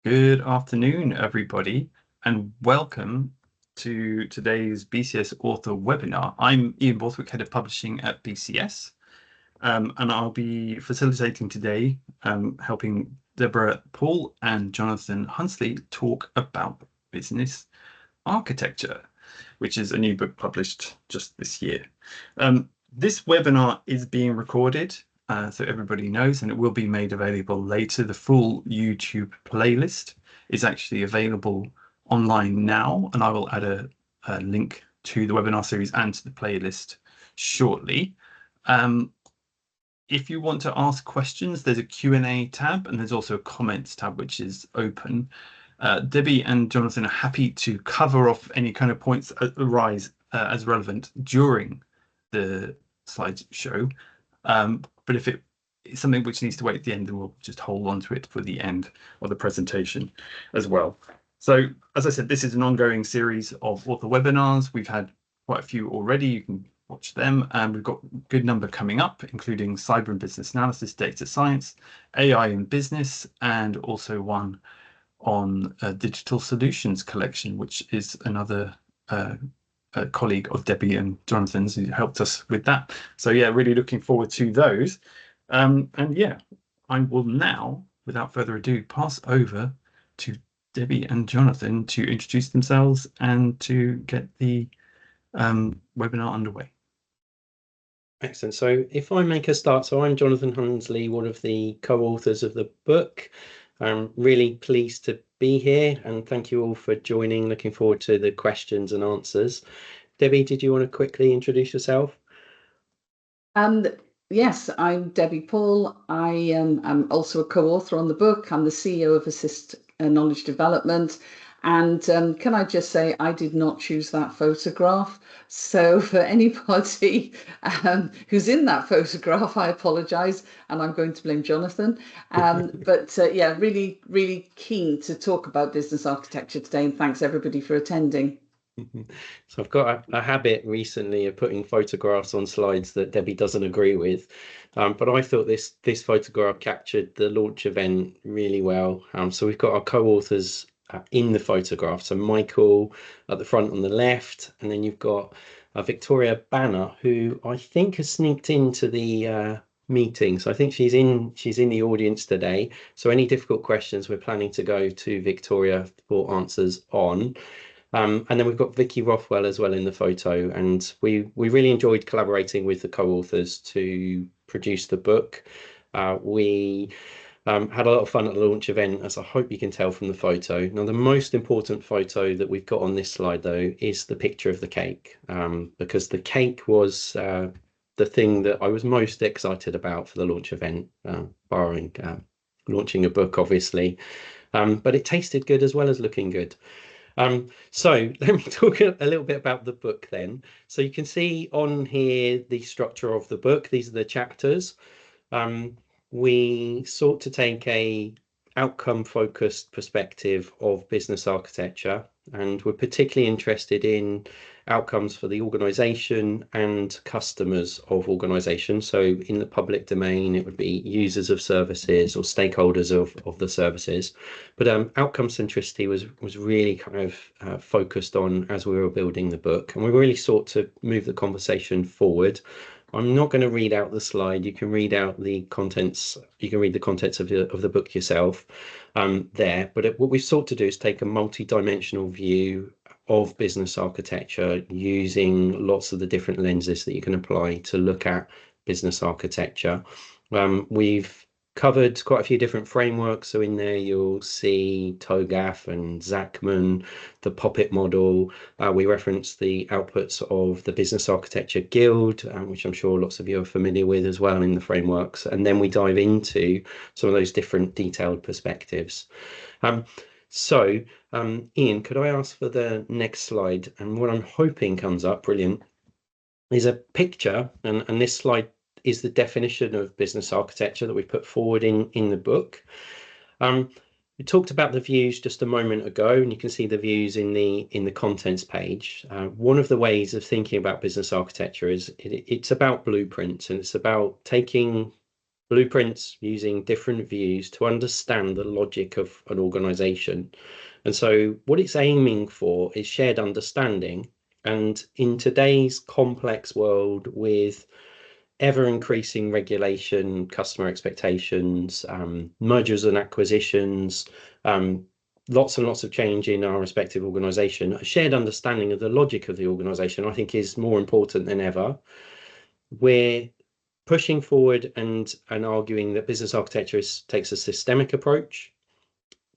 Good afternoon, everybody, and welcome to today's BCS author webinar. I'm Ian Borthwick, Head of Publishing at BCS, and I'll be facilitating today, helping Debra Paul and Jonathan Hunsley talk about business architecture, which is a new book published just this year. This webinar is being recorded, so everybody knows, and it will be made available later. The full YouTube playlist is actually available online now, and I will add a link to the webinar series and to the playlist shortly. If you want to ask questions, there's a Q&A tab, and there's also a comments tab, which is open. Debbie and Jonathan are happy to cover off any kind of points that arise as relevant during the slideshow. But if it's something which needs to wait at the end, then we'll just hold on to it for the end of the presentation as well. So, as I said, this is an ongoing series of author webinars. We've had quite a few already. You can watch them. And we've got a good number coming up, including cyber and business analysis, data science, AI in business, and also one on a digital solutions collection, which is another a colleague of Debbie and Jonathan's who helped us with that. So yeah, really looking forward to those. And yeah, I will now, without further ado, pass over to Debbie and Jonathan to introduce themselves and to get the webinar underway. Excellent. So if I make a start, so I'm Jonathan Hunsley, one of the co-authors of the book. I'm really pleased to be here and thank you all for joining. Looking forward to the questions and answers. Debbie, did you want to quickly introduce yourself? Yes, I'm Debbie Paul. I'm also a co-author on the book. I'm the CEO of Assist Knowledge Development. And can I just say, I did not choose that photograph. So for anybody who's in that photograph, I apologise, and I'm going to blame Jonathan. But yeah, really, really keen to talk about business architecture today. And thanks everybody for attending. So I've got a habit recently of putting photographs on slides that Debbie doesn't agree with, but I thought this photograph captured the launch event really well. So we've got our co-authors in the photograph. So Michael at the front on the left, and then you've got Victoria Banner, who I think has sneaked into the meeting. So I think she's in the audience today. So any difficult questions, we're planning to go to Victoria for answers on. And then we've got Vicky Rothwell as well in the photo, and we really enjoyed collaborating with the co-authors to produce the book. We had a lot of fun at the launch event, as I hope you can tell from the photo. Now, the most important photo that we've got on this slide, though, is the picture of the cake, because the cake was the thing that I was most excited about for the launch event, barring launching a book, obviously. But it tasted good as well as looking good. So let me talk a little bit about the book then. So you can see on here the structure of the book. These are the chapters. We sought to take a outcome-focused perspective of business architecture, and we're particularly interested in outcomes for the organization and customers of organizations. So in the public domain, it would be users of services or stakeholders of the services. But outcome centricity was really kind of focused on as we were building the book, and we really sought to move the conversation forward. I'm not going to read out the slide. You can read out the contents. You can read the contents of the book yourself there. But what we've sought to do is take a multi-dimensional view of business architecture using lots of the different lenses that you can apply to look at business architecture. We've covered quite a few different frameworks. So in there, you'll see TOGAF and Zachman, the Poppet model. We reference the outputs of the Business Architecture Guild, which I'm sure lots of you are familiar with as well in the frameworks. And then we dive into some of those different detailed perspectives. So Ian, could I ask for the next slide? And what I'm hoping comes up, brilliant, is a picture. And this slide is the definition of business architecture that we put forward in the book. We talked about the views just a moment ago, and you can see the views in the contents page. One of the ways of thinking about business architecture is it's about blueprints, and it's about taking blueprints using different views to understand the logic of an organization. And so what it's aiming for is shared understanding. And in today's complex world with ever increasing regulation, customer expectations, mergers and acquisitions, lots and lots of change in our respective organization, a shared understanding of the logic of the organization, I think, is more important than ever. We're pushing forward and arguing that business architecture takes a systemic approach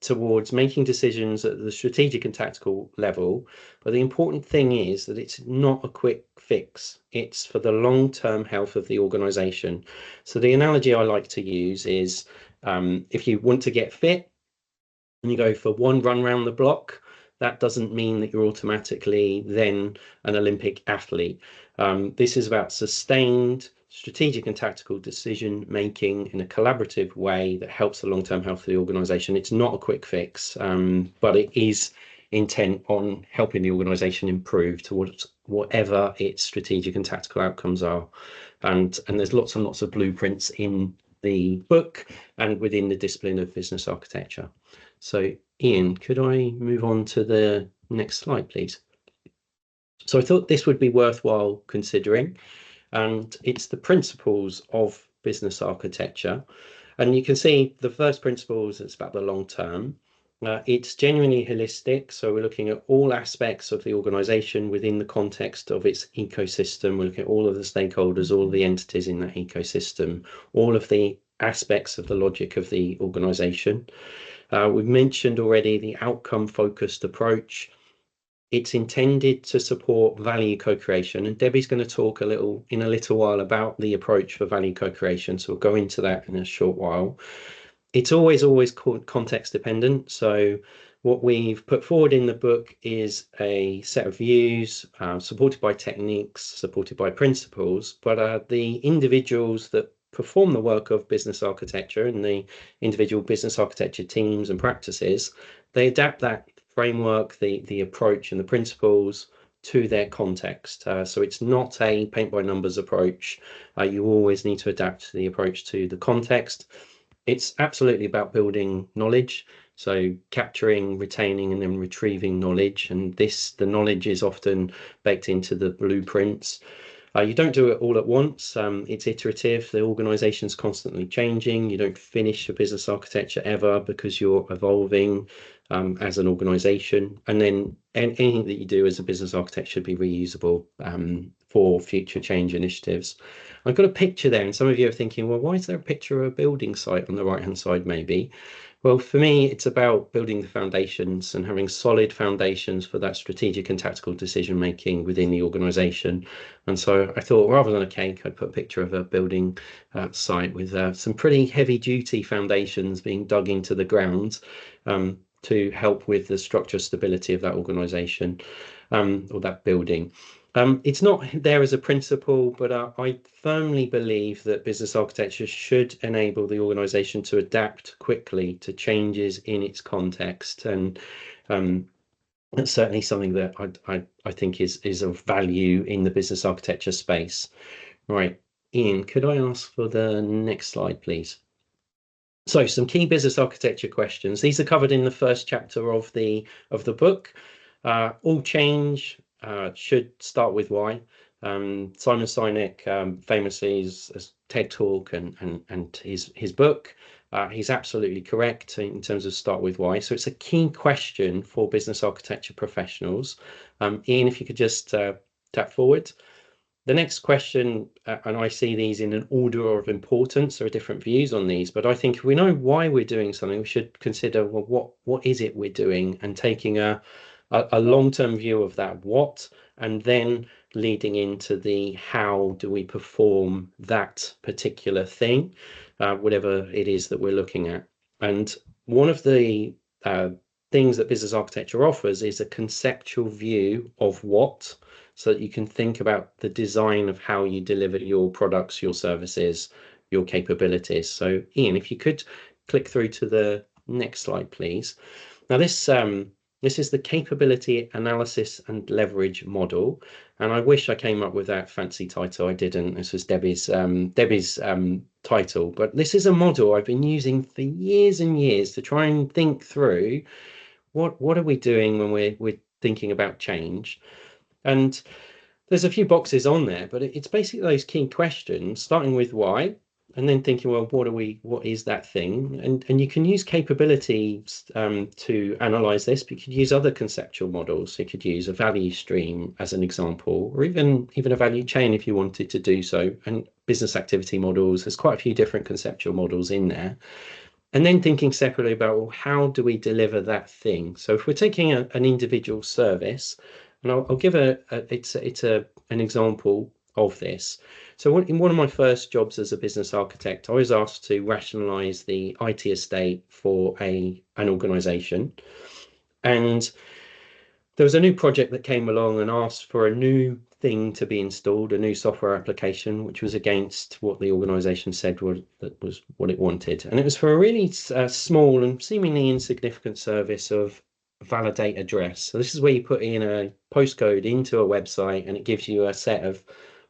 towards making decisions at the strategic and tactical level. But the important thing is that it's not a quick fix. It's for the long-term health of the organization. So the analogy I like to use is if you want to get fit and you go for one run around the block, that doesn't mean that you're automatically then an Olympic athlete. This is about sustained strategic and tactical decision making in a collaborative way that helps the long-term health of the organization. It's not a quick fix, but it is intent on helping the organization improve towards whatever its strategic and tactical outcomes are. And there's lots and lots of blueprints in the book and within the discipline of business architecture. So Ian, could I move on to the next slide, please? So I thought this would be worthwhile considering, and it's the principles of business architecture. And you can see the first principle is it's about the long term. It's genuinely holistic, so we're looking at all aspects of the organization within the context of its ecosystem. We're looking at all of the stakeholders, all of the entities in that ecosystem, all of the aspects of the logic of the organization. We've mentioned already the outcome focused approach. It's intended to support value co-creation, and Debbie's going to talk in a little while about the approach for value co-creation, so we'll go into that in a short while. It's always context dependent, so what we've put forward in the book is a set of views supported by techniques, supported by principles, but the individuals that perform the work of business architecture and the individual business architecture teams and practices, they adapt that framework, the approach and the principles to their context. So it's not a paint by numbers approach. You always need to adapt the approach to the context. It's absolutely about building knowledge, so capturing, retaining, and then retrieving knowledge. And the knowledge is often baked into the blueprints. You don't do it all at once. It's iterative. The organization's constantly changing. You don't finish a business architecture ever because you're evolving as an organization. And then anything that you do as a business architect should be reusable for future change initiatives. I've got a picture there, and some of you are thinking, well, why is there a picture of a building site on the right-hand side, maybe? Well, for me, it's about building the foundations and having solid foundations for that strategic and tactical decision-making within the organization. And so I thought, rather than a cake, I'd put a picture of a building site with some pretty heavy-duty foundations being dug into the ground to help with the structure stability of that organization or that building. It's not there as a principle, but I firmly believe that business architecture should enable the organization to adapt quickly to changes in its context. And that's certainly something that I think is of value in the business architecture space. Right, Ian, could I ask for the next slide, please? So some key business architecture questions. These are covered in the first chapter of the book. All change should start with why. Simon Sinek famously is TED Talk and his book. He's absolutely correct in terms of start with why. So it's a key question for business architecture professionals. Ian, if you could just tap forward. The next question, and I see these in an order of importance, there are different views on these, but I think if we know why we're doing something, we should consider, well, what is it we're doing, and taking a long-term view of that what, and then leading into the how do we perform that particular thing, whatever it is that we're looking at. And one of the things that business architecture offers is a conceptual view of what, so that you can think about the design of how you deliver your products, your services, your capabilities. So Ian, if you could click through to the next slide, please. Now this is the capability analysis and leverage model. And I wish I came up with that fancy title. I didn't. This was Debbie's title, but this is a model I've been using for years and years to try and think through what are we doing when we're thinking about change. And there's a few boxes on there, but it's basically those key questions, starting with why, and then thinking, well, what is that thing? And you can use capabilities to analyze this, but you could use other conceptual models. You could use a value stream as an example, or even a value chain if you wanted to do so. And business activity models, there's quite a few different conceptual models in there. And then thinking separately about, well, how do we deliver that thing? So if we're taking an individual service, and I'll give an example of this. So in one of my first jobs as a business architect, I was asked to rationalize the IT estate for an organization. And there was a new project that came along and asked for a new thing to be installed, a new software application, which was against what the organization said was what it wanted. And it was for a really small and seemingly insignificant service of validate address. So this is where you put in a postcode into a website and it gives you a set of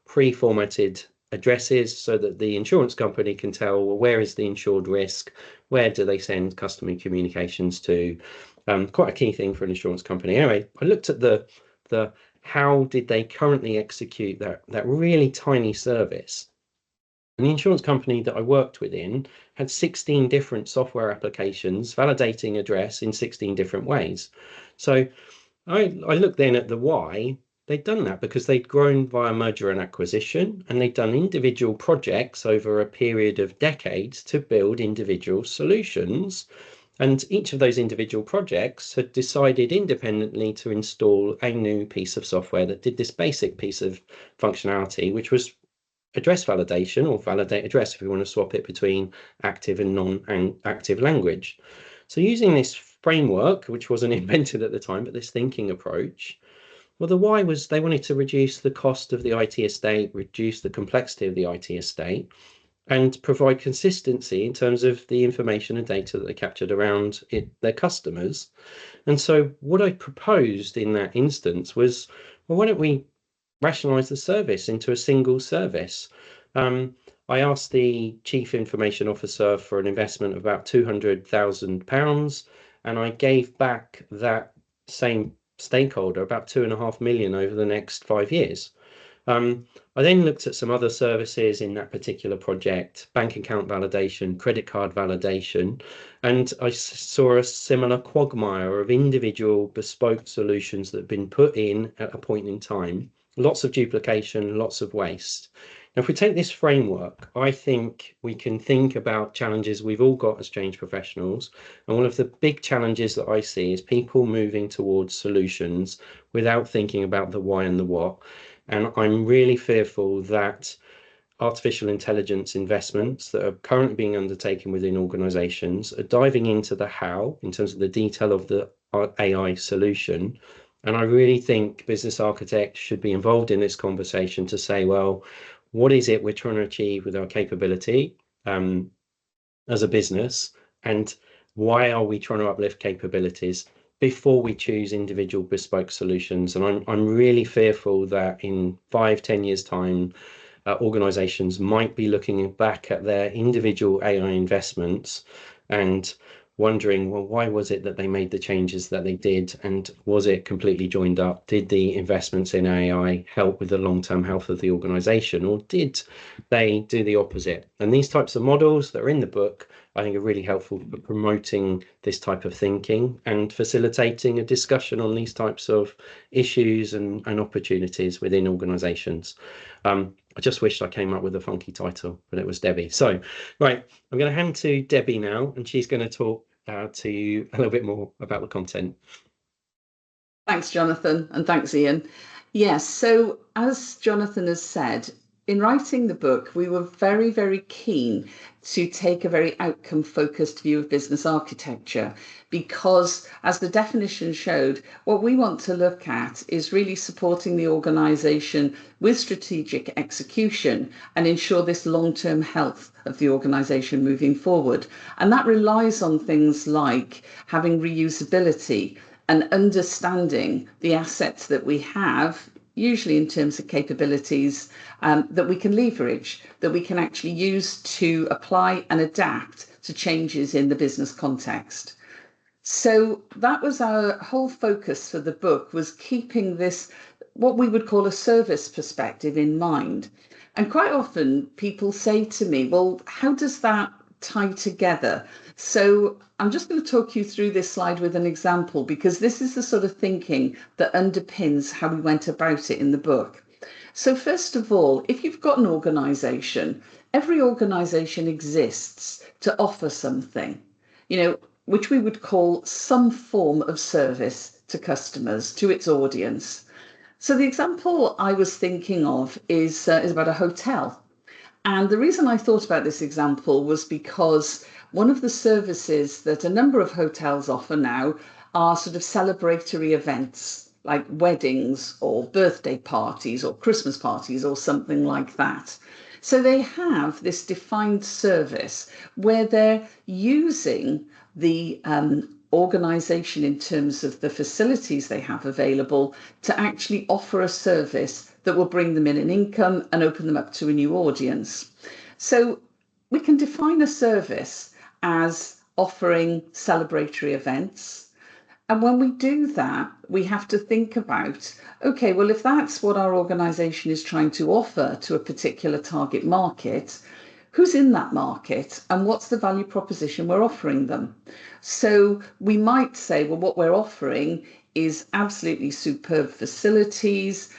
pre-formatted addresses so that the insurance company can tell, well, where is the insured risk? Where do they send customer communications to? Quite a key thing for an insurance company. Anyway, I looked at the how did they currently execute that really tiny service. And the insurance company that I worked within had 16 different software applications validating address in 16 different ways. So I looked then at the why. They'd done that because they'd grown via merger and acquisition, and they'd done individual projects over a period of decades to build individual solutions. And each of those individual projects had decided independently to install a new piece of software that did this basic piece of functionality, which was address validation, or validate address if we want to swap it between active and non-active language. So using this framework, which wasn't invented at the time, but this thinking approach, well, the why was they wanted to reduce the cost of the IT estate, reduce the complexity of the IT estate, and provide consistency in terms of the information and data that they captured around their customers. And so what I proposed in that instance was, well, why don't we rationalize the service into a single service? I asked the chief information officer for an investment of about £200,000, and I gave back that same stakeholder about 2.5 million over the next 5 years. I then looked at some other services in that particular project, bank account validation, credit card validation, and I saw a similar quagmire of individual bespoke solutions that had been put in at a point in time, lots of duplication, lots of waste. Now, if we take this framework, I think we can think about challenges we've all got as change professionals. And one of the big challenges that I see is people moving towards solutions without thinking about the why and the what. And I'm really fearful that artificial intelligence investments that are currently being undertaken within organizations are diving into the how in terms of the detail of the AI solution. And I really think business architects should be involved in this conversation to say, well, what is it we're trying to achieve with our capability as a business? And why are we trying to uplift capabilities before we choose individual bespoke solutions? And I'm really fearful that in 5-10 years time, organizations might be looking back at their individual AI investments and wondering, well, why was it that they made the changes that they did? And was it completely joined up? Did the investments in AI help with the long-term health of the organization, or did they do the opposite? And these types of models that are in the book, I think, are really helpful for promoting this type of thinking and facilitating a discussion on these types of issues and opportunities within organizations. I just wished I came up with a funky title, but it was Debbie. So, right, I'm going to hand to Debbie now, and she's going to talk to you a little bit more about the content. Thanks, Jonathan, and thanks, Ian. Yes, so as Jonathan has said, in writing the book, we were very, very keen to take a very outcome-focused view of business architecture because, as the definition showed, what we want to look at is really supporting the organisation with strategic execution and ensure this long-term health of the organisation moving forward. And that relies on things like having reusability and understanding the assets that we have, usually in terms of capabilities that we can leverage, that we can actually use to apply and adapt to changes in the business context. So that was our whole focus for the book, was keeping this, what we would call a service perspective, in mind. And quite often people say to me, well, how does that tie together? So I'm just going to talk you through this slide with an example, because this is the sort of thinking that underpins how we went about it in the book. So first of all, if you've got an organisation, every organisation exists to offer something, which we would call some form of service to customers, to its audience. So the example I was thinking of is about a hotel. And the reason I thought about this example was because one of the services that a number of hotels offer now are sort of celebratory events, like weddings or birthday parties or Christmas parties or something like that. So they have this defined service where they're using the organisation in terms of the facilities they have available to actually offer a service that will bring them in an income and open them up to a new audience. So we can define a service as offering celebratory events. And when we do that, we have to think about, okay, well, if that's what our organisation is trying to offer to a particular target market, who's in that market and what's the value proposition we're offering them? So we might say, well, what we're offering is absolutely superb facilities,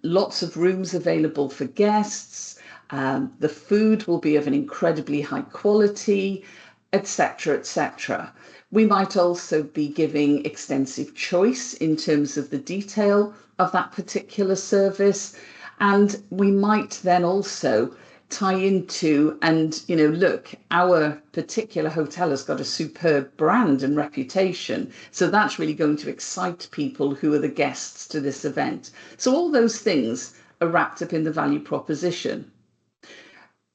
lots of rooms available for guests, the food will be of an incredibly high quality, etc., etc. We might also be giving extensive choice in terms of the detail of that particular service. And we might then also tie into, and look, our particular hotel has got a superb brand and reputation, so that's really going to excite people who are the guests to this event. So all those things are wrapped up in the value proposition.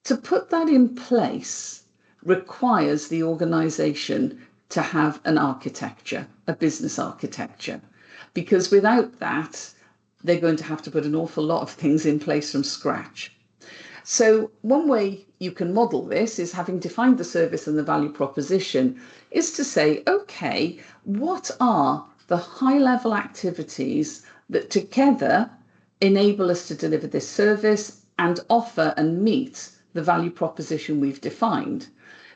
To put that in place requires the organisation to have an architecture, a business architecture, because without that, they're going to have to put an awful lot of things in place from scratch. So one way you can model this is, having defined the service and the value proposition, is to say, okay, what are the high-level activities that together enable us to deliver this service and offer and meet the value proposition we've defined?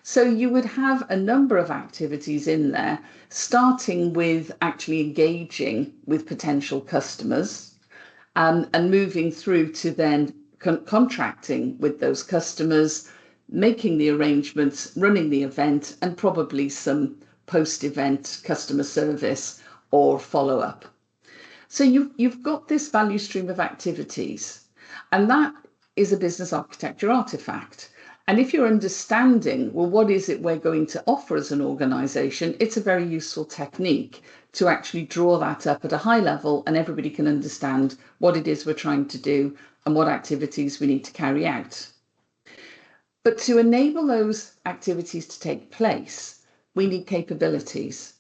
So you would have a number of activities in there, starting with actually engaging with potential customers, and moving through to then contracting with those customers, making the arrangements, running the event, and probably some post-event customer service or follow-up. So you've got this value stream of activities, and that is a business architecture artifact. And if you're understanding, well, what is it we're going to offer as an organisation, it's a very useful technique to actually draw that up at a high level, and everybody can understand what it is we're trying to do and what activities we need to carry out. But to enable those activities to take place, we need capabilities.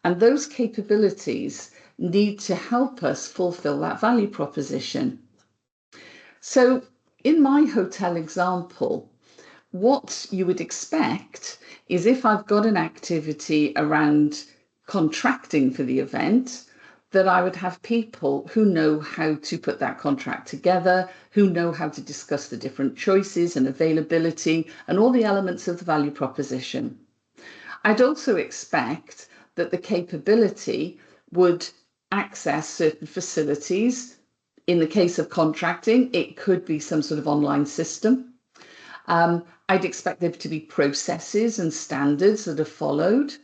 And those capabilities need to help us fulfill that value proposition. So in my hotel example, what you would expect is, if I've got an activity around contracting for the event, that I would have people who know how to put that contract together, who know how to discuss the different choices and availability and all the elements of the value proposition. I'd also expect that the capability would access certain facilities. In the case of contracting, it could be some sort of online system. I'd expect there to be processes and standards that are followed.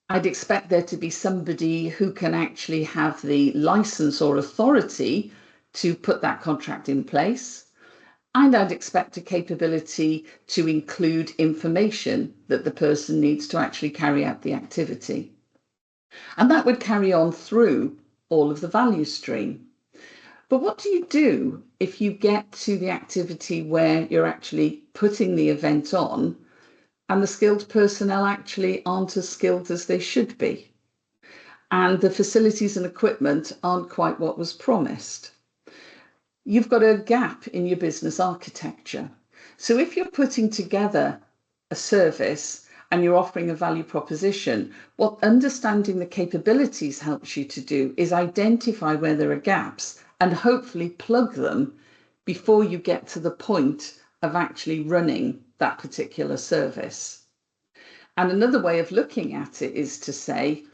I'd expect there to be somebody who can actually have the license or authority to put that contract in place. And I'd expect a capability to include information that the person needs to actually carry out the activity. And that would carry on through all of the value stream. But what do you do if you get to the activity where you're actually putting the event on and the skilled personnel actually aren't as skilled as they should be? and the facilities and equipment aren't quite what was promised. You've got a gap in your business architecture. So if you're putting together a service and you're offering a value proposition, what understanding the capabilities helps you to do is identify where there are gaps and hopefully plug them before you get to the point of actually running that particular service. And another way of looking at it is to say,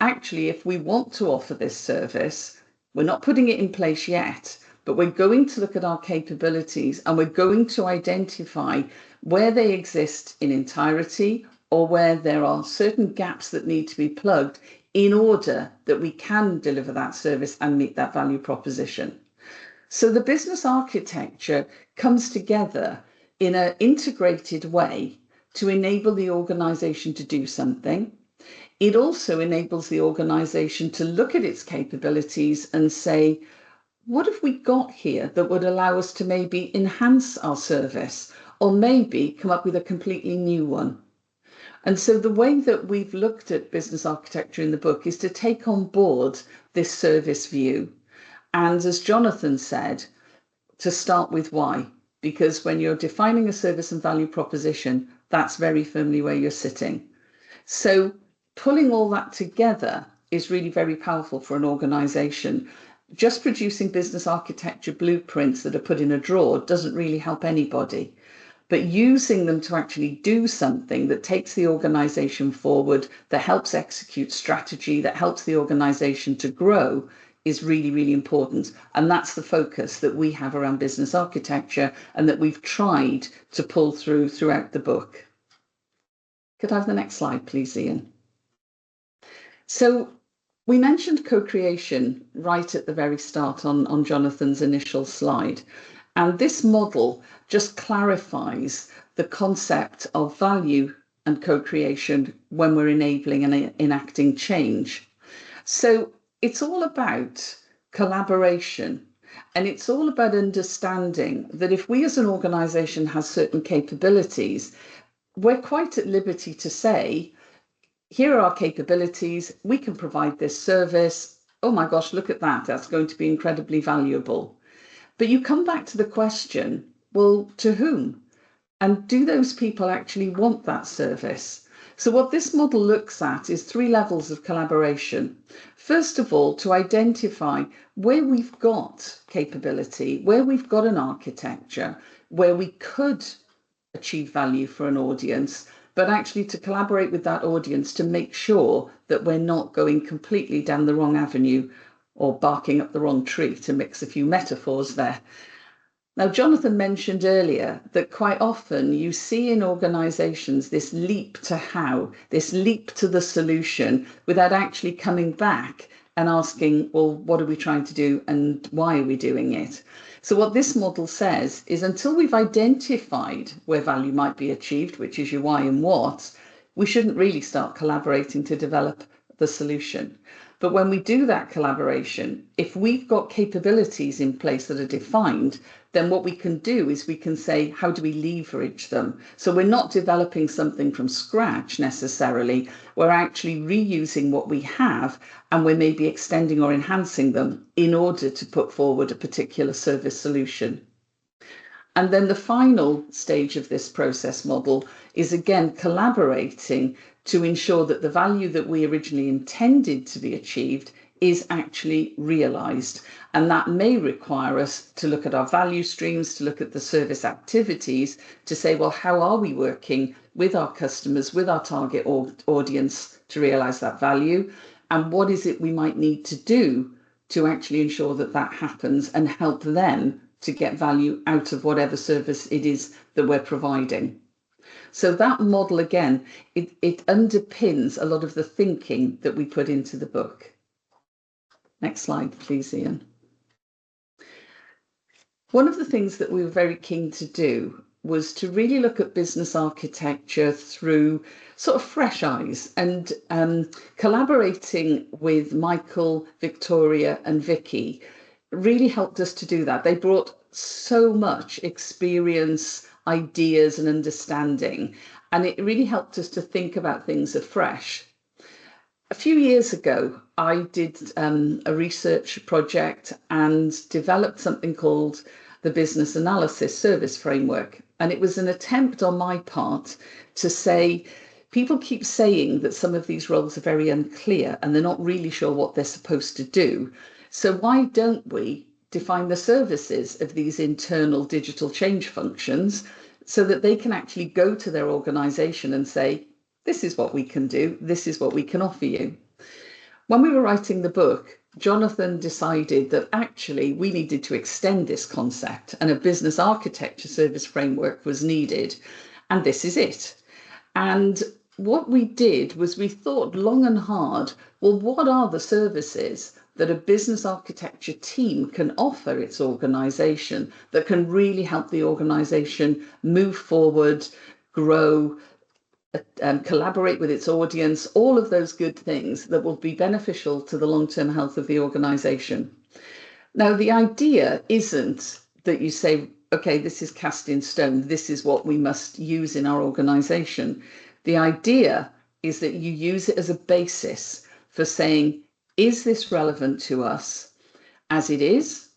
actually, if we want to offer this service, we're not putting it in place yet, but we're going to look at our capabilities and we're going to identify where they exist in entirety or where there are certain gaps that need to be plugged in order that we can deliver that service and meet that value proposition. So the business architecture comes together in an integrated way to enable the organization to do something. It also enables the organization to look at its capabilities and say, what have we got here that would allow us to maybe enhance our service or maybe come up with a completely new one? And so the way that we've looked at business architecture in the book is to take on board this service view. And as Jonathan said, to start with why, because when you're defining a service and value proposition, that's very firmly where you're sitting. So pulling all that together is really very powerful for an organization. Just producing business architecture blueprints that are put in a drawer doesn't really help anybody. But using them to actually do something that takes the organization forward, that helps execute strategy, that helps the organization to grow is really, really important. And that's the focus that we have around business architecture and that we've tried to pull throughout the book. Could I have the next slide, please, Ian? So we mentioned co-creation right at the very start on Jonathan's initial slide. And this model just clarifies the concept of value and co-creation when we're enabling and enacting change. So it's all about collaboration, and it's all about understanding that if we as an organization have certain capabilities, we're quite at liberty to say, here are our capabilities, we can provide this service. Oh my gosh, look at that, that's going to be incredibly valuable. But you come back to the question, well, to whom? And do those people actually want that service? So what this model looks at is 3 levels of collaboration. First of all, to identify where we've got capability, where we've got an architecture, where we could achieve value for an audience, but actually to collaborate with that audience to make sure that we're not going completely down the wrong avenue or barking up the wrong tree, to mix a few metaphors there. Now, Jonathan mentioned earlier that quite often you see in organizations this leap to how, this leap to the solution without actually coming back and asking, well, what are we trying to do and why are we doing it? So what this model says is until we've identified where value might be achieved, which is your why and what, we shouldn't really start collaborating to develop the solution. But when we do that collaboration, if we've got capabilities in place that are defined, then what we can do is we can say, how do we leverage them? So we're not developing something from scratch necessarily. We're actually reusing what we have, and we're maybe extending or enhancing them in order to put forward a particular service solution. And then the final stage of this process model is again collaborating to ensure that the value that we originally intended to be achieved is actually realized. And that may require us to look at our value streams, to look at the service activities, to say, well, how are we working with our customers, with our target audience to realize that value? And what is it we might need to do to actually ensure that that happens and help them to get value out of whatever service it is that we're providing? So that model, again, it underpins a lot of the thinking that we put into the book. Next slide, please, Ian. One of the things that we were very keen to do was to really look at business architecture through sort of fresh eyes, and collaborating with Michael, Victoria and Vicky really helped us to do that. They brought so much experience, ideas and understanding, and it really helped us to think about things afresh. A few years ago, I did a research project and developed something called the Business Analysis Service Framework. And it was an attempt on my part to say, people keep saying that some of these roles are very unclear and they're not really sure what they're supposed to do. So why don't we define the services of these internal digital change functions so that they can actually go to their organization and say, this is what we can do, this is what we can offer you. When we were writing the book, Jonathan decided that actually we needed to extend this concept and a business architecture service framework was needed. And this is it. And what we did was we thought long and hard, well, what are the services that a business architecture team can offer its organization that can really help the organization move forward, grow, collaborate with its audience, all of those good things that will be beneficial to the long-term health of the organization. Now, the idea isn't that you say, okay, this is cast in stone, this is what we must use in our organization. The idea is that you use it as a basis for saying, is this relevant to us as it is,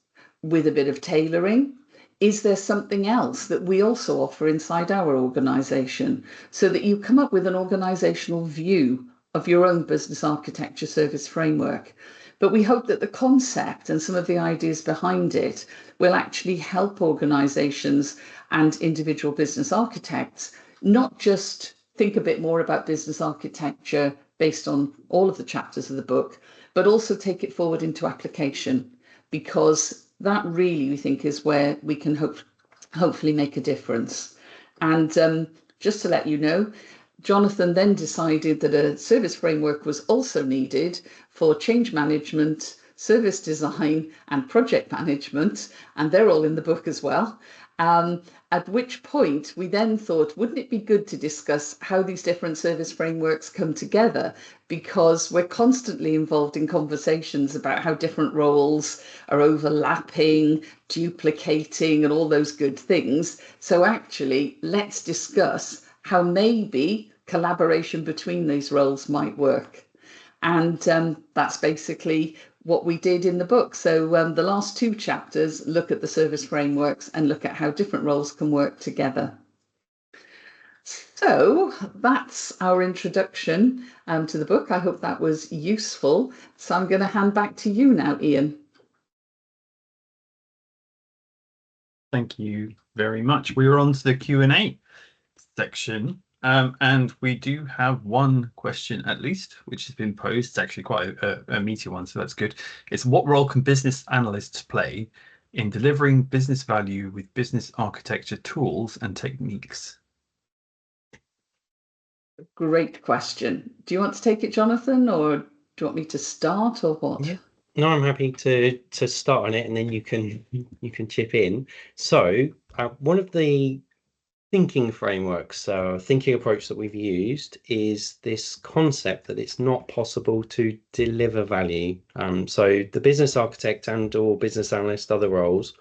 with a bit of tailoring? Is there something else that we also offer inside our organization, so that you come up with an organizational view of your own business architecture service framework? But we hope that the concept and some of the ideas behind it will actually help organizations and individual business architects not just think a bit more about business architecture based on all of the chapters of the book, but also take it forward into application, because that really, we think, is where we can hopefully make a difference. And just to let you know, Jonathan then decided that a service framework was also needed for change management, service design, and project management, and they're all in the book as well. At which point we then thought, wouldn't it be good to discuss how these different service frameworks come together? Because we're constantly involved in conversations about how different roles are overlapping, duplicating, and all those good things. So actually, let's discuss how maybe collaboration between these roles might work. And that's basically what we did in the book. So the last two chapters look at the service frameworks and look at how different roles can work together. So that's our introduction to the book. I hope that was useful. So I'm going to hand back to you now, Ian. Thank you very much. We are on to the Q&A section. And we do have one question at least, which has been posed. It's actually quite a meaty one, so that's good. It's, what role can business analysts play in delivering business value with business architecture tools and techniques? Great question. Do you want to take it, Jonathan, or do you want me to start, or what? Yeah. No, I'm happy to start on it, and then you can chip in. So one of the thinking frameworks, thinking approach that we've used is this concept that it's not possible to deliver value. So the business architect and or business analyst, other roles,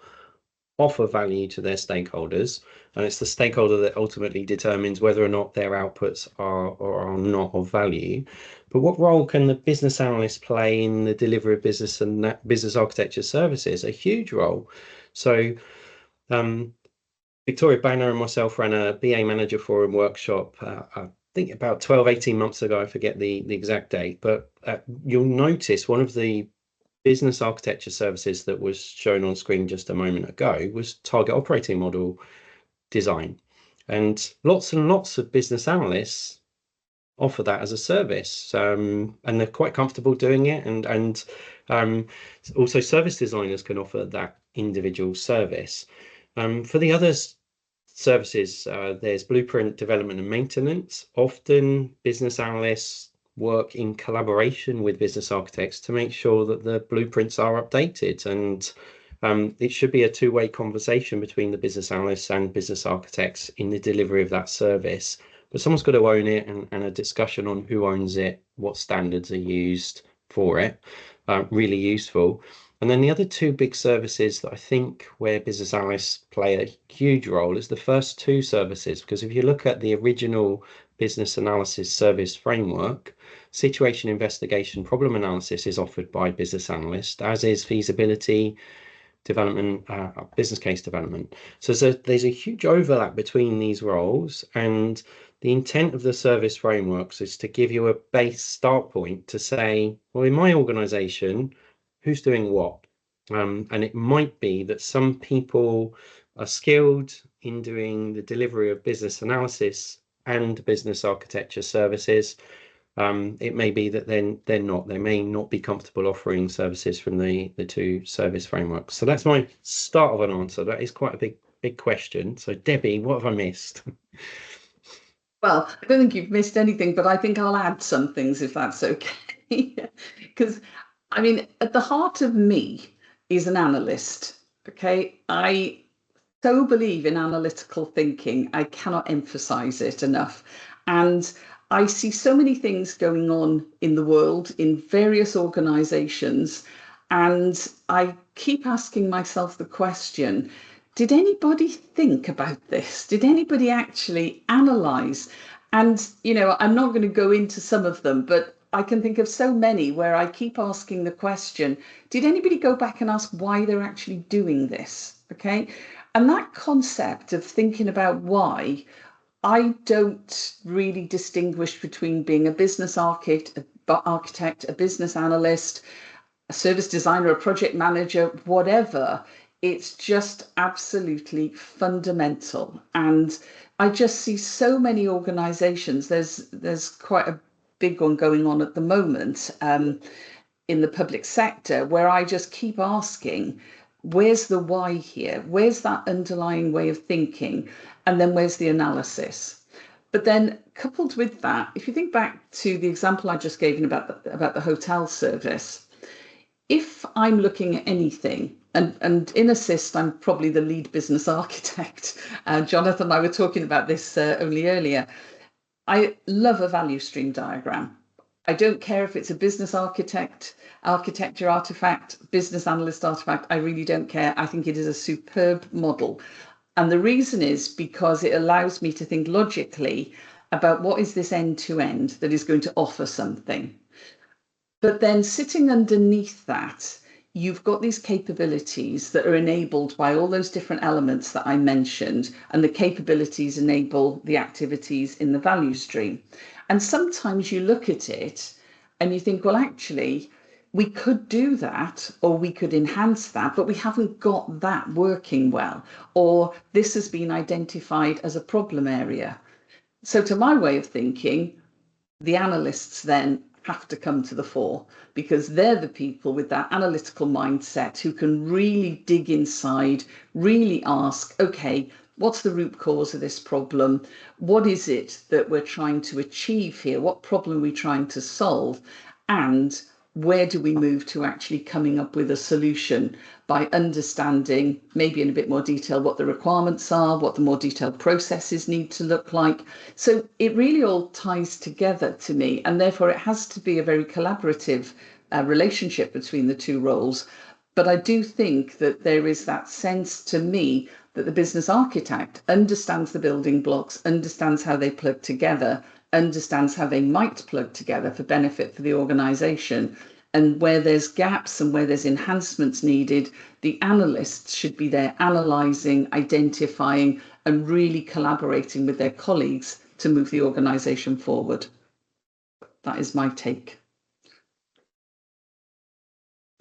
offer value to their stakeholders, and it's the stakeholder that ultimately determines whether or not their outputs are or are not of value. But what role can the business analyst play in the delivery of business and business architecture services? A huge role. So Victoria Banner and myself ran a BA Manager Forum workshop, I think about 18 months ago, I forget the exact date, but you'll notice one of the business architecture services that was shown on screen just a moment ago was target operating model design. And lots of business analysts offer that as a service, and they're quite comfortable doing it. And also service designers can offer that individual service. For the others services, there's blueprint development and maintenance. Often business analysts work in collaboration with business architects to make sure that the blueprints are updated, and it should be a two-way conversation between the business analysts and business architects in the delivery of that service. But someone's got to own it, and a discussion on who owns it, what standards are used for it, really useful. And then the other two big services that I think where business analysts play a huge role is the first two services, because if you look at the original business analysis service framework, situation investigation problem analysis is offered by business analyst, as is feasibility development, business case development. So there's a huge overlap between these roles, and the intent of the service frameworks is to give you a base start point to say, well, in my organization, who's doing what? And it might be that some people are skilled in doing the delivery of business analysis and business architecture services. It may be that they're not. They may not be comfortable offering services from the two service frameworks. So that's my start of an answer. That is quite a big question. So Debbie, what have I missed? Well, I don't think you've missed anything, but I think I'll add some things if that's okay. Because, I mean, at the heart of me is an analyst. Okay. I so believe in analytical thinking. I cannot emphasize it enough. And I see so many things going on in the world in various organizations. And I keep asking myself the question, did anybody think about this? Did anybody actually analyze? And, I'm not going to go into some of them, but I can think of so many where I keep asking the question, did anybody go back and ask why they're actually doing this? Okay. And that concept of thinking about why, I don't really distinguish between being a business architect, a business analyst, a service designer, a project manager, whatever. It's just absolutely fundamental. And I just see so many organizations. There's quite a big one going on at the moment in the public sector where I just keep asking, where's the why here? Where's that underlying way of thinking? And then where's the analysis? But then coupled with that, if you think back to the example I just gave about the hotel service, if I'm looking at anything, and in Assist, I'm probably the lead business architect. Jonathan and I were talking about this only earlier. I love a value stream diagram. I don't care if it's a business architecture artifact, business analyst artifact. I really don't care. I think it is a superb model. And the reason is because it allows me to think logically about what is this end to end that is going to offer something. But then sitting underneath that, you've got these capabilities that are enabled by all those different elements that I mentioned, and the capabilities enable the activities in the value stream. And sometimes you look at it and you think, well, actually, we could do that or we could enhance that, but we haven't got that working well, or this has been identified as a problem area. So to my way of thinking, the analysts then have to come to the fore because they're the people with that analytical mindset who can really dig inside, really ask, okay, what's the root cause of this problem? What is it that we're trying to achieve here? What problem are we trying to solve? And where do we move to actually coming up with a solution by understanding, maybe in a bit more detail, what the requirements are, what the more detailed processes need to look like. So it really all ties together to me, and therefore it has to be a very collaborative relationship between the two roles. But I do think that there is that sense to me that the business architect understands the building blocks, understands how they plug together, understands how they might plug together for benefit for the organization. And where there's gaps and where there's enhancements needed, the analysts should be there analysing, identifying, and really collaborating with their colleagues to move the organisation forward. That is my take.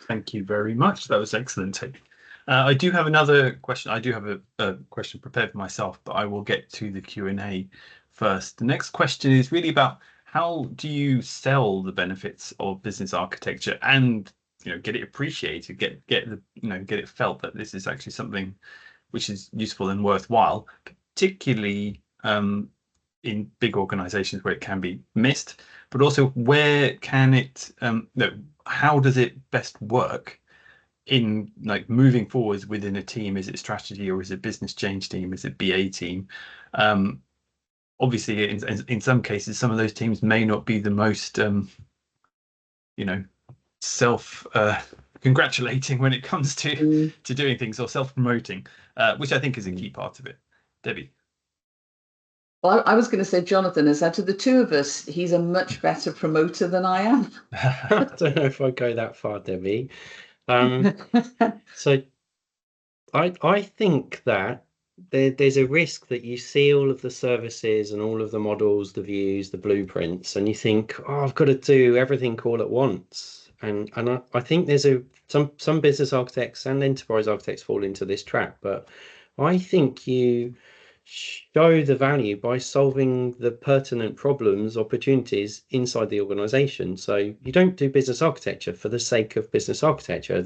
Thank you very much. That was excellent take. I do have another question. I do have a question prepared for myself, but I will get to the Q&A first. The next question is really about how do you sell the benefits of business architecture and get it appreciated, get it felt that this is actually something which is useful and worthwhile, particularly in big organizations where it can be missed, but also where can it how does it best work in moving forwards within a team? Is it strategy or is it business change team? Is it BA team? Obviously, in some cases, some of those teams may not be the most, self congratulating when it comes to doing things or self promoting, which I think is a key part of it. Debbie. Well, I was going to say, Jonathan, as out of the two of us, he's a much better promoter than I am. I don't know if I go that far, Debbie. Um, so I think that there's a risk that you see all of the services and all of the models, the views, the blueprints, and you think, oh, I've got to do everything all at once. And I think there's some business architects and enterprise architects fall into this trap, but I think you show the value by solving the pertinent problems, opportunities inside the organization. So you don't do business architecture for the sake of business architecture.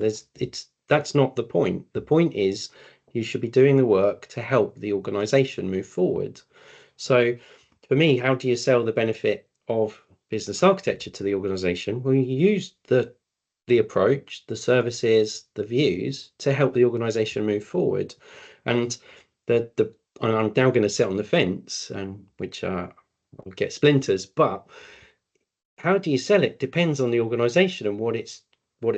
That's not the point. The point is you should be doing the work to help the organization move forward. So for me, how do you sell the benefit of business architecture to the organization? Well, you use the approach, the services, the views to help the organization move forward. And and I'm now going to sit on the fence, which I'll get splinters, but how do you sell it depends on the organization and what it's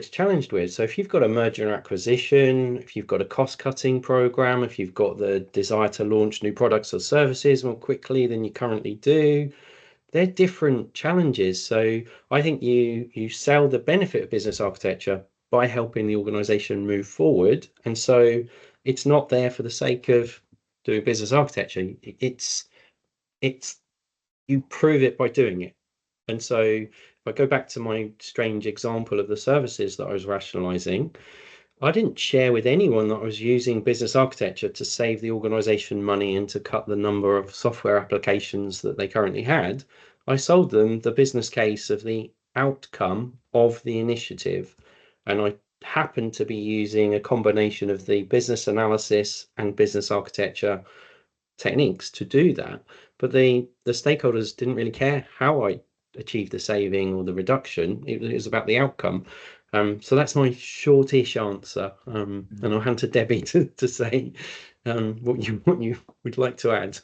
challenged with. So if you've got a merger and acquisition, if you've got a cost-cutting program, if you've got the desire to launch new products or services more quickly than you currently do, they're different challenges. So I think you sell the benefit of business architecture by helping the organization move forward. And so it's not there for the sake of doing business architecture. It's you prove it by doing it. And so if I go back to my strange example of the services that I was rationalizing, I didn't share with anyone that I was using business architecture to save the organization money and to cut the number of software applications that they currently had. I sold them the business case of the outcome of the initiative. And I happened to be using a combination of the business analysis and business architecture techniques to do that. But the stakeholders didn't really care how I achieved the saving or the reduction. It was about the outcome. So that's my shortish answer. And I'll hand to Debbie to say what you would like to add.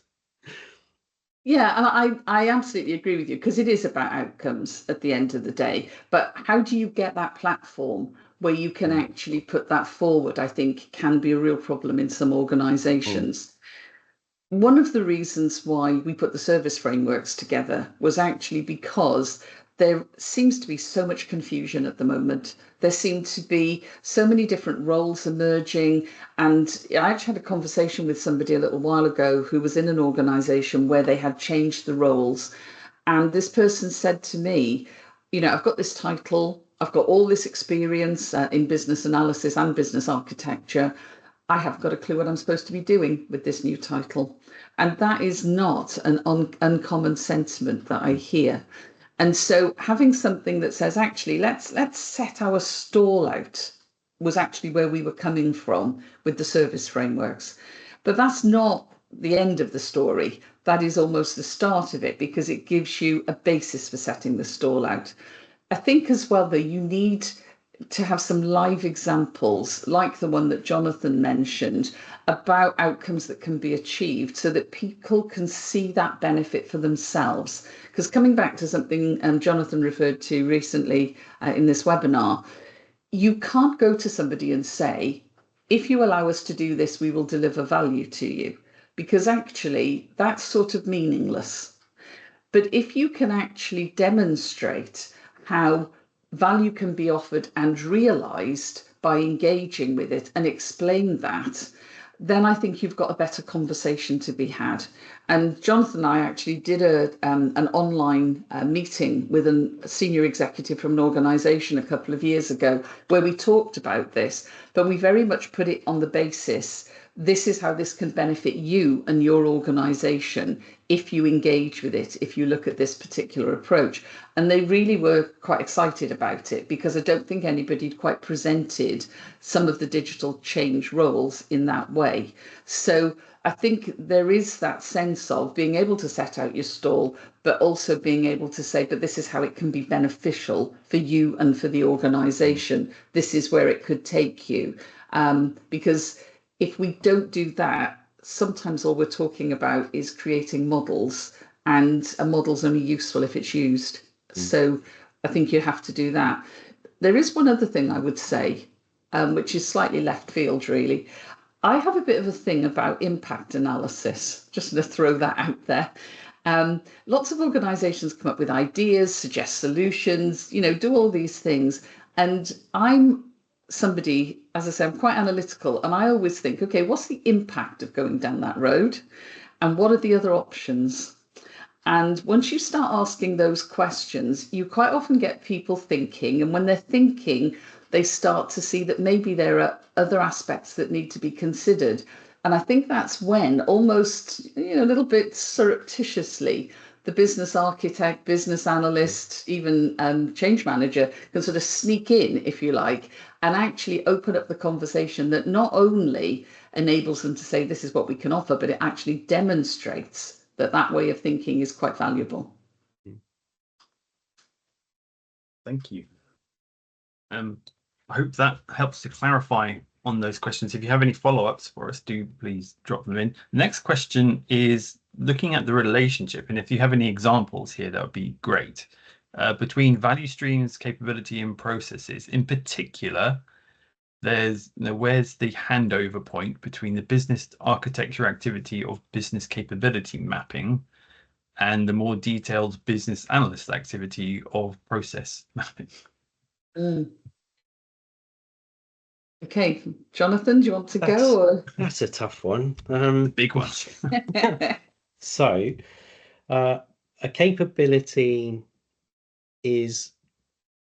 Yeah, and I absolutely agree with you because it is about outcomes at the end of the day. But how do you get that platform where you can actually put that forward? I think can be a real problem in some organizations. One of the reasons why we put the service frameworks together was actually because there seems to be so much confusion at the moment. There seem to be so many different roles emerging. And I actually had a conversation with somebody a little while ago who was in an organization where they had changed the roles. And this person said to me, I've got this title, I've got all this experience in business analysis and business architecture. I haven't got a clue what I'm supposed to be doing with this new title. And that is not an uncommon sentiment that I hear. And so having something that says, actually, let's set our stall out was actually where we were coming from with the service frameworks. But that's not the end of the story. That is almost the start of it because it gives you a basis for setting the stall out. I think as well that you need to have some live examples like the one that Jonathan mentioned about outcomes that can be achieved so that people can see that benefit for themselves. Because coming back to something Jonathan referred to recently in this webinar, you can't go to somebody and say, if you allow us to do this, we will deliver value to you, because actually that's sort of meaningless. But if you can actually demonstrate how value can be offered and realized by engaging with it and explain that, then I think you've got a better conversation to be had. And Jonathan and I actually did an online meeting with a senior executive from an organization a couple of years ago where we talked about this, but we very much put it on the basis this is how this can benefit you and your organization if you engage with it, if you look at this particular approach. And they really were quite excited about it because I don't think anybody had quite presented some of the digital change roles in that way. So I think there is that sense of being able to set out your stall, but also being able to say, but this is how it can be beneficial for you and for the organization. This is where it could take you. Because if we don't do that, sometimes all we're talking about is creating models, and a model's only useful if it's used. So I think you have to do that. There is one other thing I would say, which is slightly left field, really. I have a bit of a thing about impact analysis. Just going to throw that out there. Lots of organizations come up with ideas, suggest solutions, do all these things. And I'm somebody, as I say, I'm quite analytical. And I always think, okay, what's the impact of going down that road? And what are the other options? And once you start asking those questions, you quite often get people thinking. And when they're thinking, they start to see that maybe there are other aspects that need to be considered. And I think that's when, almost, a little bit surreptitiously, the business architect, business analyst, even change manager can sort of sneak in, if you like, and actually open up the conversation that not only enables them to say, this is what we can offer, but it actually demonstrates that way of thinking is quite valuable. Thank you. I hope that helps to clarify on those questions. If you have any follow-ups for us, do please drop them in. The next question is looking at the relationship, and if you have any examples here, that would be great, between value streams, capability, and processes. In particular, there's where's the handover point between the business architecture activity of business capability mapping and the more detailed business analyst activity of process mapping. Okay, Jonathan, do you want to go? Or? That's a tough one. Big one. So, a capability is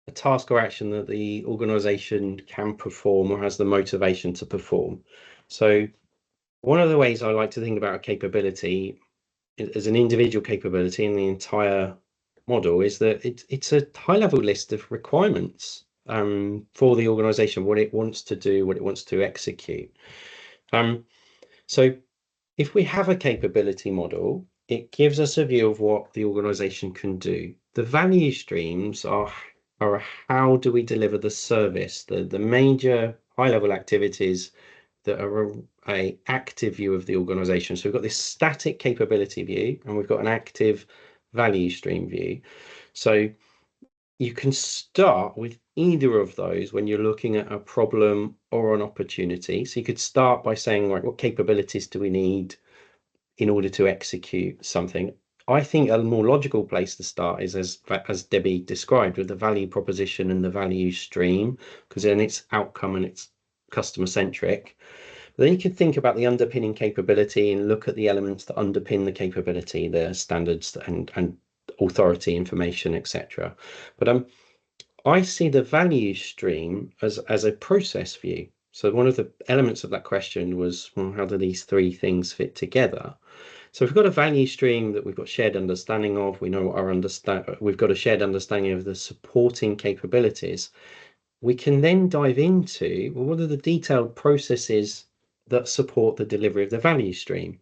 a task or action that the organization can perform or has the motivation to perform. So, one of the ways I like to think about a capability as an individual capability in the entire model is that it's a high-level list of requirements for the organization, what it wants to do, what it wants to execute. So if we have a capability model, it gives us a view of what the organization can do. The value streams are how do we deliver the service, the major high-level activities that are a active view of the organization. So we've got this static capability view and we've got an active value stream view. So you can start with either of those when you're looking at a problem or an opportunity. So you could start by saying, right, what capabilities do we need in order to execute something? I think a more logical place to start is, as Debbie described, with the value proposition and the value stream, because then it's outcome and it's customer centric. But then you can think about the underpinning capability and look at the elements that underpin the capability, the standards and authority information, etc. But I see the value stream as a process view. So one of the elements of that question was, well, how do these three things fit together? So we've got a value stream that we've got shared understanding of. We know what we've got a shared understanding of the supporting capabilities. We can then dive into, well, what are the detailed processes that support the delivery of the value stream?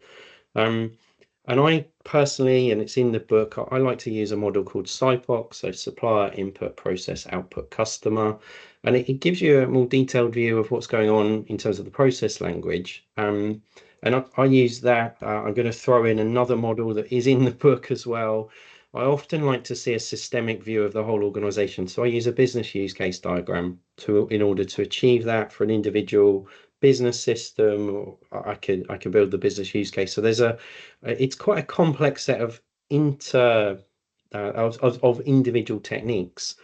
And I personally, and it's in the book, I like to use a model called SIPOC, so supplier, input, process, output, customer. And it gives you a more detailed view of what's going on in terms of the process language. And I use that. I'm going to throw in another model that is in the book as well. I often like to see a systemic view of the whole organization. So I use a business use case diagram in order to achieve that for an individual business system, or I could build the business use case. So it's quite a complex set of individual techniques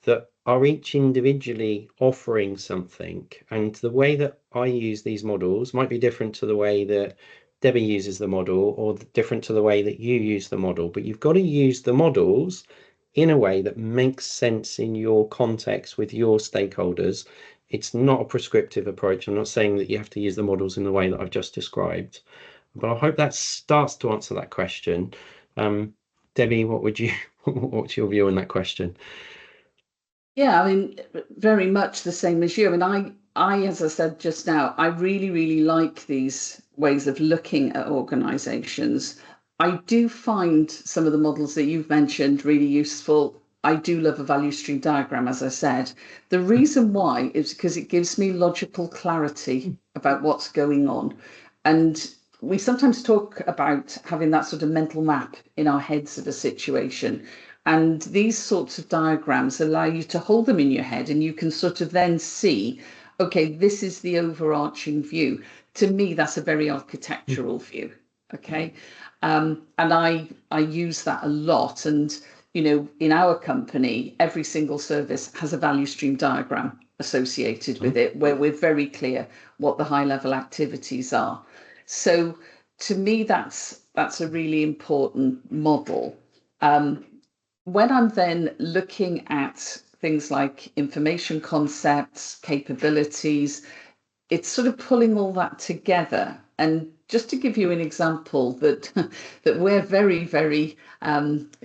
that are each individually offering something. And the way that I use these models might be different to the way that Debbie uses the model, or different to the way that you use the model. But you've got to use the models in a way that makes sense in your context with your stakeholders. It's not a prescriptive approach. I'm not saying that you have to use the models in the way that I've just described, but I hope that starts to answer that question. Debbie, what's your view on that question? Yeah, I mean, very much the same as you. I mean, I, as I said just now, I really, really like these ways of looking at organizations. I do find some of the models that you've mentioned really useful. I do love a value stream diagram, as I said. The reason why is because it gives me logical clarity about what's going on. And we sometimes talk about having that sort of mental map in our heads of a situation. And these sorts of diagrams allow you to hold them in your head, and you can sort of then see, okay, this is the overarching view. To me, that's a very architectural view. Okay. And I use that a lot. And, in our company, every single service has a value stream diagram associated with it, where we're very clear what the high level activities are. So to me, that's a really important model. When I'm then looking at things like information concepts, capabilities, it's sort of pulling all that together. And just to give you an example that that we're very, very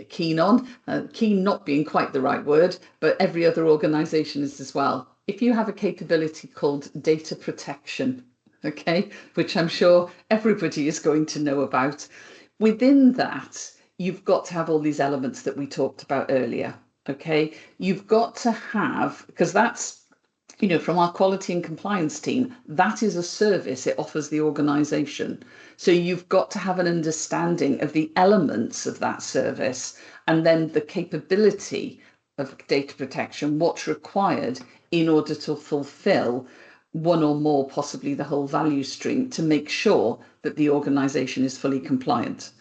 keen on, keen not being quite the right word, but every other organization is as well. If you have a capability called data protection, okay, which I'm sure everybody is going to know about, within that, you've got to have all these elements that we talked about earlier. Okay, you've got to have, because that's, from our quality and compliance team, that is a service it offers the organization. So you've got to have an understanding of the elements of that service and then the capability of data protection, what's required in order to fulfill one or more, possibly the whole value stream, to make sure that the organization is fully compliant.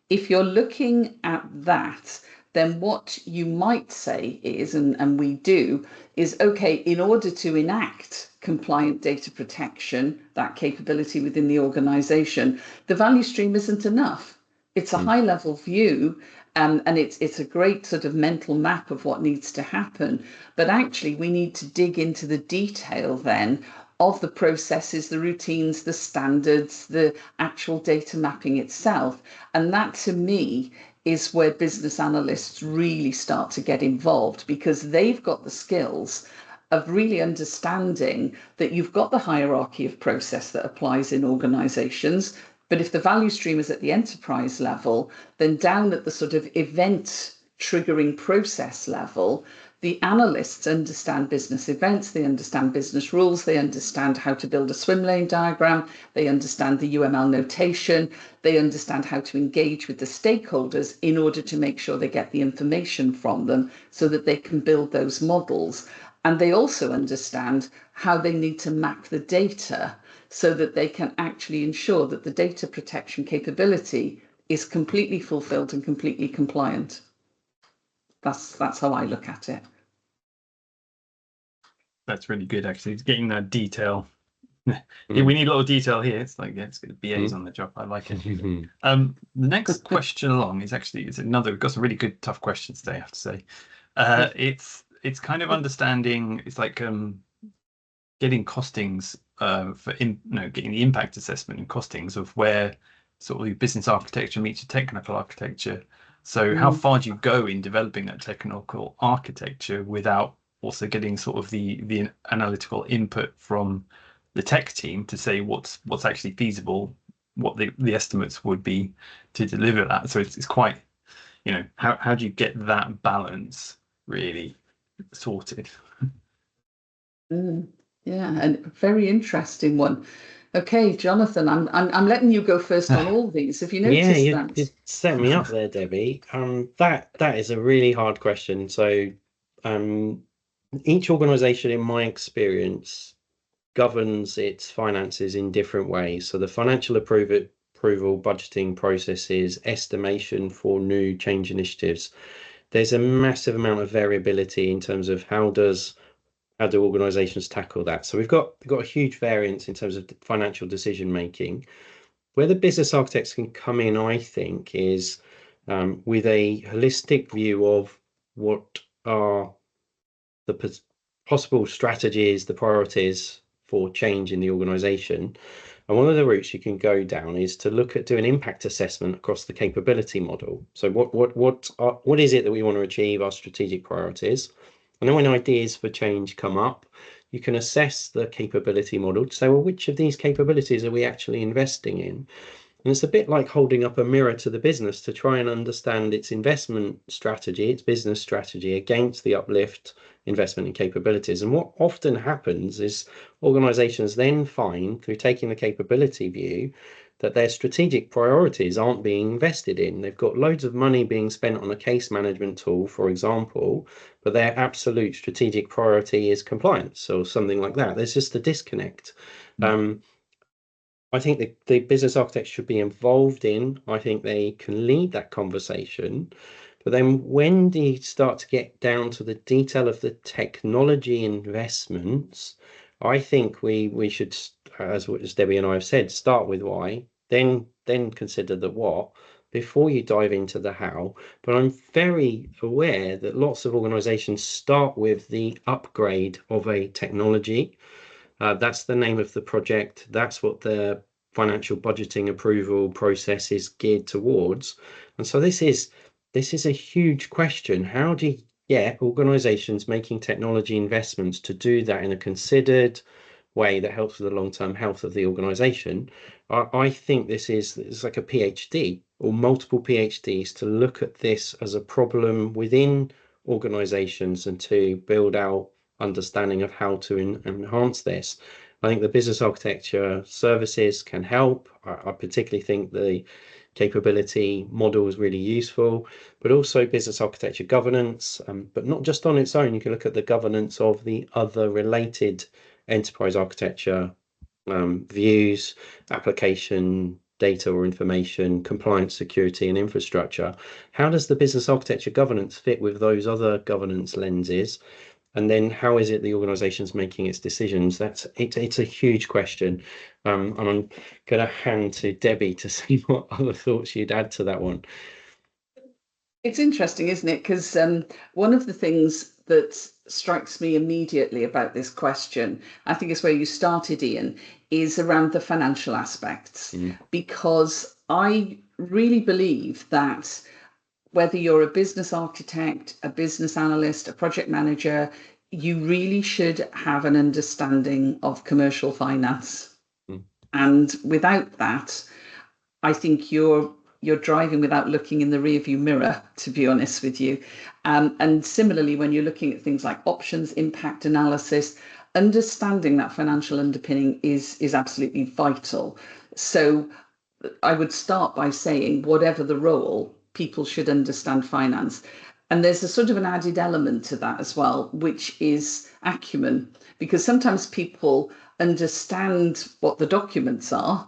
If you're looking at that, then what you might say is, and we do, is okay, in order to enact compliant data protection, that capability within the organization, the value stream isn't enough. It's a high level view, and it's a great sort of mental map of what needs to happen. But actually, we need to dig into the detail then of the processes, the routines, the standards, the actual data mapping itself. And that, to me, is where business analysts really start to get involved, because they've got the skills of really understanding that you've got the hierarchy of process that applies in organizations. But if the value stream is at the enterprise level, then down at the sort of event triggering process level, the analysts understand business events, they understand business rules, they understand how to build a swim lane diagram, they understand the UML notation, they understand how to engage with the stakeholders in order to make sure they get the information from them so that they can build those models. And they also understand how they need to map the data so that they can actually ensure that the data protection capability is completely fulfilled and completely compliant. That's how I look at it. That's really good, actually. It's getting that detail. Yeah, we need a lot of detail here. It's like, yeah, it's good. BA's on the job. I like it. The next question along is another. We've got some really good, tough questions today, I have to say. It's kind of understanding. It's like getting costings for getting the impact assessment and costings of where sort of your business architecture meets your technical architecture. So how far do you go in developing that technical architecture without also getting sort of the analytical input from the tech team to say what's actually feasible, what the estimates would be to deliver that. So it's quite, how do you get that balance really sorted? Yeah, and very interesting one. Okay, Jonathan, I'm letting you go first on all these. Have you noticed that? You set me up there, Debbie. That is a really hard question. So, each organization, in my experience, governs its finances in different ways. So the financial approval, budgeting processes, estimation for new change initiatives. There's a massive amount of variability in terms of how do organizations tackle that. So we've got a huge variance in terms of financial decision making. Where the business architects can come in, I think, is with a holistic view of what are the possible strategies, the priorities for change in the organization. And one of the routes you can go down is to look at doing impact assessment across the capability model. So what is it that we want to achieve, our strategic priorities? And then when ideas for change come up, you can assess the capability model to say, well, which of these capabilities are we actually investing in? And it's a bit like holding up a mirror to the business to try and understand its investment strategy, its business strategy against the uplift investment in capabilities. And what often happens is organizations then find, through taking the capability view, that their strategic priorities aren't being invested in. They've got loads of money being spent on a case management tool, for example, but their absolute strategic priority is compliance or something like that. There's just a disconnect. I think the business architects should be involved in, I think they can lead that conversation. But then when do you start to get down to the detail of the technology investments? I think we should, as Debbie and I have said, start with why, then consider the what before you dive into the how. But I'm very aware that lots of organizations start with the upgrade of a technology. That's the name of the project. That's what the financial budgeting approval process is geared towards. And so this is a huge question. How do you get organizations making technology investments to do that in a considered way that helps with the long-term health of the organization? I think it's like a PhD or multiple PhDs to look at this as a problem within organizations and to build out understanding of how to enhance this. I think the business architecture services can help. I particularly think the capability model is really useful, but also business architecture governance, but not just on its own. You can look at the governance of the other related enterprise architecture views, application, data or information, compliance, security, and infrastructure. How does the business architecture governance fit with those other governance lenses? And then how is it the organization's making its decisions? It's a huge question. And I'm going to hand to Debbie to see what other thoughts you'd add to that one. It's interesting, isn't it? Because one of the things that strikes me immediately about this question, I think is where you started, Ian, is around the financial aspects. Because I really believe that whether you're a business architect, a business analyst, a project manager, you really should have an understanding of commercial finance. And without that, I think you're driving without looking in the rearview mirror, to be honest with you. And similarly, when you're looking at things like options, impact analysis, understanding that financial underpinning is absolutely vital. So I would start by saying, whatever the role, people should understand finance. And there's a sort of an added element to that as well, which is acumen, because sometimes people understand what the documents are,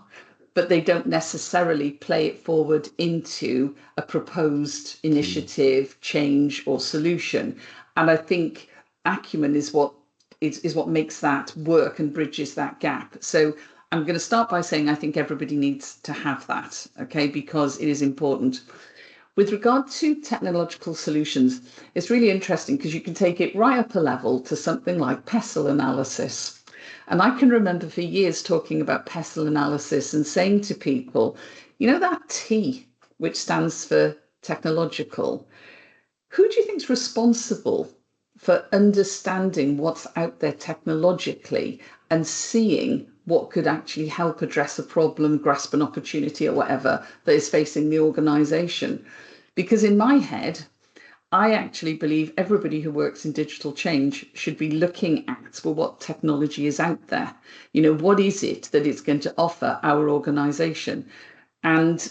but they don't necessarily play it forward into a proposed initiative, change, or solution. And I think acumen is what makes that work and bridges that gap. So I'm going to start by saying I think everybody needs to have that, okay, because it is important. With regard to technological solutions, it's really interesting because you can take it right up a level to something like pestle analysis. And I can remember for years talking about pestle analysis and saying to people, you know, that T, which stands for technological, who do you think is responsible for understanding what's out there technologically and seeing what could actually help address a problem, grasp an opportunity or whatever that is facing the organization? Because in my head, I actually believe everybody who works in digital change should be looking at, well, what technology is out there? You know, what is it that it's going to offer our organization? And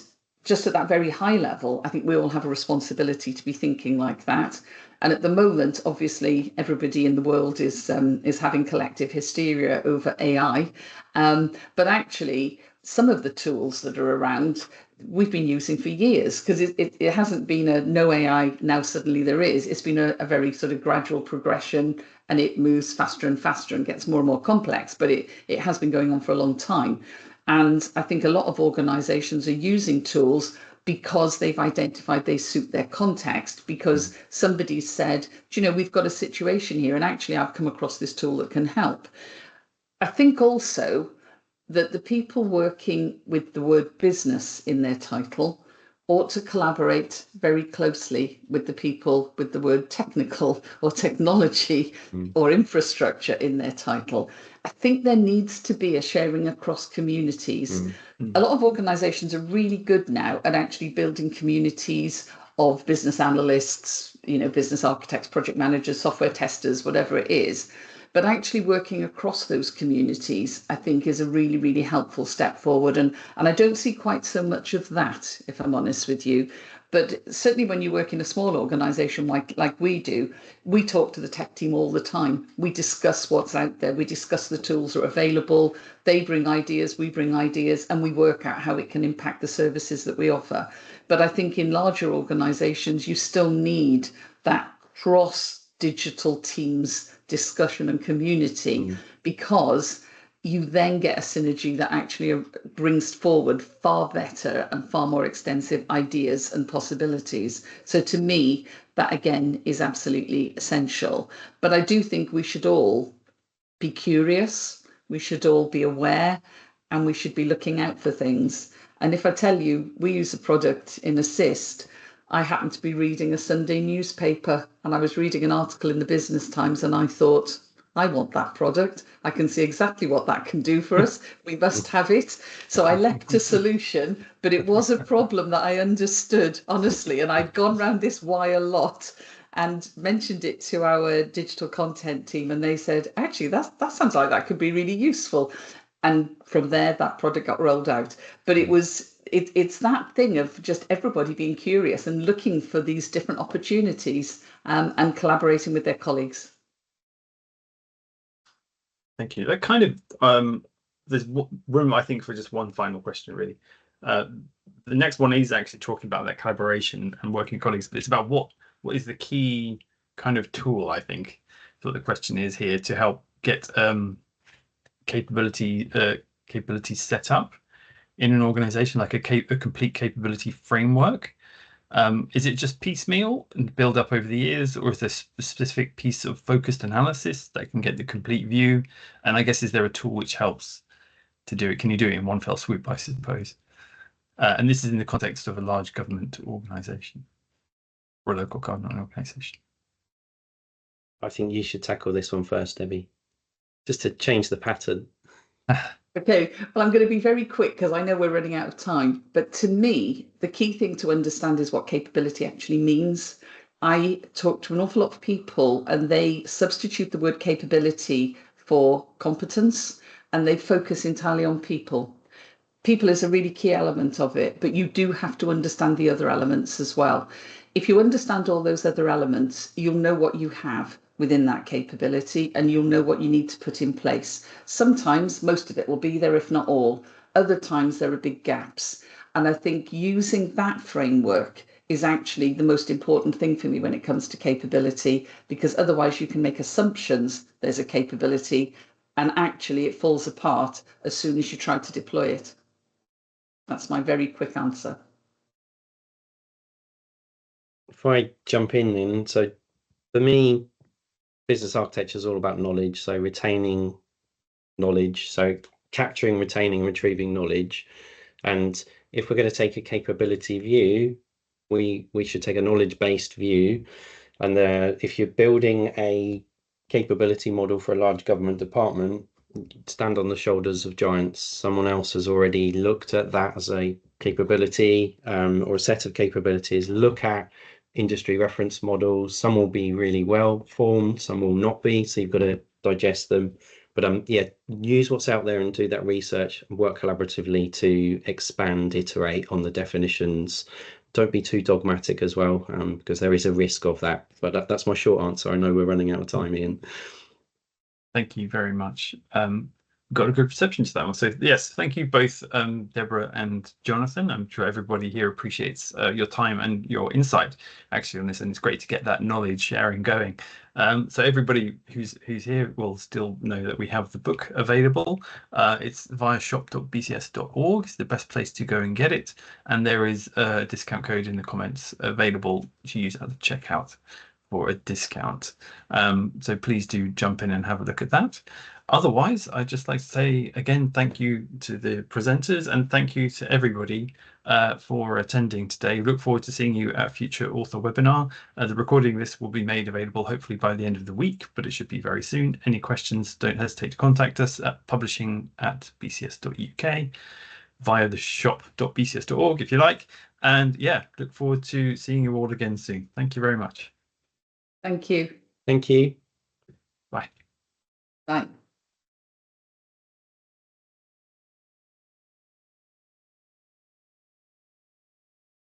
just at that very high level, I think we all have a responsibility to be thinking like that. And at the moment, obviously, everybody in the world is having collective hysteria over AI. But actually, some of the tools that are around, we've been using for years, because it hasn't been a no AI, now suddenly there is. It's been a very sort of gradual progression, and it moves faster and faster and gets more and more complex, but it has been going on for a long time. And I think a lot of organizations are using tools because they've identified they suit their context, because somebody said, do you know, we've got a situation here, and actually I've come across this tool that can help. I think also that the people working with the word business in their title ought to collaborate very closely with the people with the word technical or technology or infrastructure in their title. I think there needs to be a sharing across communities. A lot of organizations are really good now at actually building communities of business analysts, you know, business architects, project managers, software testers, whatever it is. But actually working across those communities, I think, is a really, really helpful step forward. And I don't see quite so much of that, if I'm honest with you. But certainly when you work in a small organization like we do, we talk to the tech team all the time. We discuss what's out there. We discuss the tools that are available. They bring ideas, we bring ideas, and we work out how it can impact the services that we offer. But I think in larger organizations, you still need that cross digital teams discussion and community, because you then get a synergy that actually brings forward far better and far more extensive ideas and possibilities. So to me, that again is absolutely essential. But I do think we should all be curious, we should all be aware, and we should be looking out for things. And if I tell you, we use a product in Assist. I happened to be reading a Sunday newspaper, and I was reading an article in the Business Times, and I thought, I want that product. I can see exactly what that can do for us. We must have it. So I leapt a solution, but it was a problem that I understood, honestly. And I'd gone round this why a lot and mentioned it to our digital content team. And they said, actually, that sounds like that could be really useful. And from there, that product got rolled out. But it's that thing of just everybody being curious and looking for these different opportunities, and collaborating with their colleagues. Thank you. That kind of there's room, I think, for just one final question, really. The next one is actually talking about that collaboration and working colleagues, but it's about what is the key kind of tool, I think, is what the question is here, to help get capability set up in an organization, like a complete capability framework. Is it just piecemeal and build up over the years, or is there a specific piece of focused analysis that can get the complete view? And I guess, is there a tool which helps to do it? Can you do it in one fell swoop, I suppose? And this is in the context of a large government organization or a local government organization. I think you should tackle this one first, Debbie, just to change the pattern. Okay, well, I'm going to be very quick because I know we're running out of time. But to me, the key thing to understand is what capability actually means. I talk to an awful lot of people, and they substitute the word capability for competence, and they focus entirely on people. People is a really key element of it, but you do have to understand the other elements as well. If you understand all those other elements, you'll know what you have within that capability, and you'll know what you need to put in place. Sometimes most of it will be there, if not all. Other times there are big gaps. And I think using that framework is actually the most important thing for me when it comes to capability, because otherwise you can make assumptions there's a capability, and actually it falls apart as soon as you try to deploy it. That's my very quick answer. If I jump in then, so for me, business architecture is all about knowledge. So retaining knowledge, so capturing, retaining, retrieving knowledge. And if we're going to take a capability view, we should take a knowledge-based view. And if you're building a capability model for a large government department, stand on the shoulders of giants. Someone else has already looked at that as a capability, or a set of capabilities. Look at industry reference models. Some will be really well formed, some will not be, so you've got to digest them. But yeah, use what's out there and do that research and work collaboratively to expand, iterate on the definitions. Don't be too dogmatic as well, because there is a risk of that. But that's my short answer. I know we're running out of time, Ian. Thank you very much. Got a good reception to that one. So yes, thank you both, Deborah and Jonathan. I'm sure everybody here appreciates your time and your insight actually on this, and it's great to get that knowledge sharing going. So everybody who's here will still know that we have the book available. It's via shop.bcs.org. It's the best place to go and get it, and there is a discount code in the comments available to use at the checkout for a discount. So please do jump in and have a look at that. Otherwise, I'd just like to say again, thank you to the presenters, and thank you to everybody for attending today. Look forward to seeing you at a future author webinar. The recording of this will be made available hopefully by the end of the week, but it should be very soon. Any questions, don't hesitate to contact us at publishing@bcs.uk, via the shop.bcs.org if you like. And yeah, look forward to seeing you all again soon. Thank you very much. Thank you. Thank you. Bye. Bye.